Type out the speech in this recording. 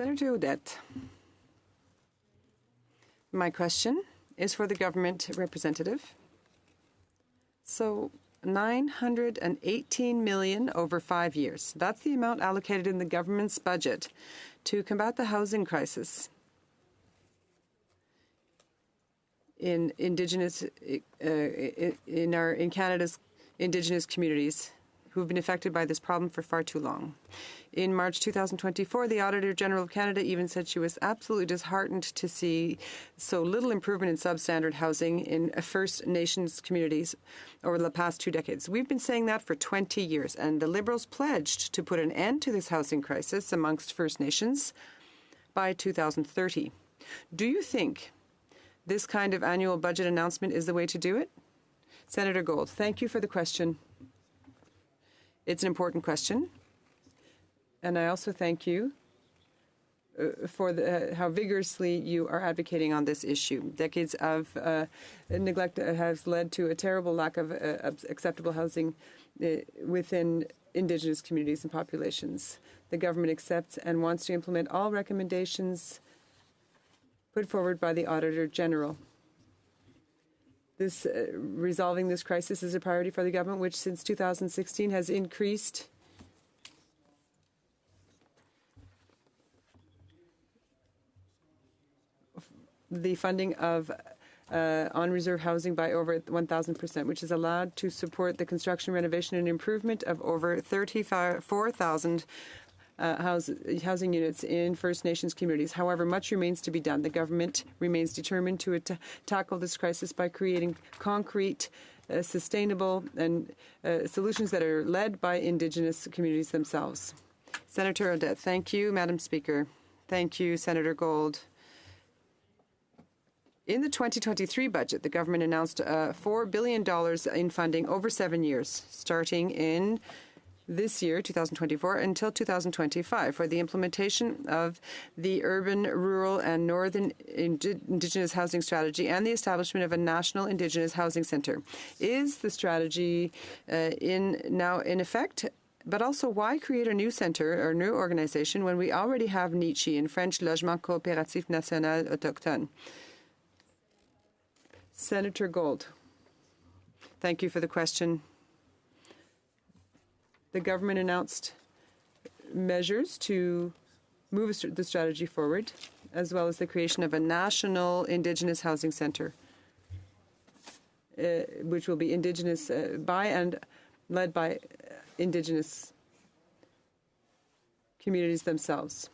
Senator Audette. My question is for the government representative. So 918 million over 5 years. That's the amount allocated in the government's budget to combat the housing crisis in Indigenous in Canada's Indigenous communities who've been affected by this problem for far too long. In March 2024, the Auditor General of Canada even said she was absolutely disheartened to see so little improvement in substandard housing in First Nations communities over the past 2 decades. We've been saying that for 20 years, and the Liberals pledged to put an end to this housing crisis amongst First Nations by 2030. Do you think this kind of annual budget announcement is the way to do it? Senator Gold, thank you for the question. It's an important question. And I also thank you for how vigorously you are advocating on this issue. Decades of neglect has led to a terrible lack of acceptable housing within Indigenous communities and populations. The government accepts and wants to implement all recommendations put forward by the Auditor General. Resolving this crisis is a priority for the government, which since 2016 has increased the funding of on-reserve housing by over 1,000%, which is allowed to support the construction, renovation, and improvement of over 34,000 housing units in First Nations communities. However, much remains to be done. The government remains determined to tackle this crisis by creating concrete, sustainable and solutions that are led by Indigenous communities themselves. Senator Audette, thank you, Madam Speaker. Thank you, Senator Gold. In the 2023 budget, the government announced $4 billion in funding over 7 years, starting in this year, 2024, until 2025 for the implementation of the urban, rural, and northern Indigenous housing strategy and the establishment of a national Indigenous housing centre. Is the strategy now in effect? But also, why create a new centre or new organization when we already have NICHI, in French, Logement Coopératif National Autochtone? Senator Gold, thank you for the question. The government announced measures to move the strategy forward, as well as the creation of a national Indigenous housing centre, which will be Indigenous by and led by Indigenous communities themselves.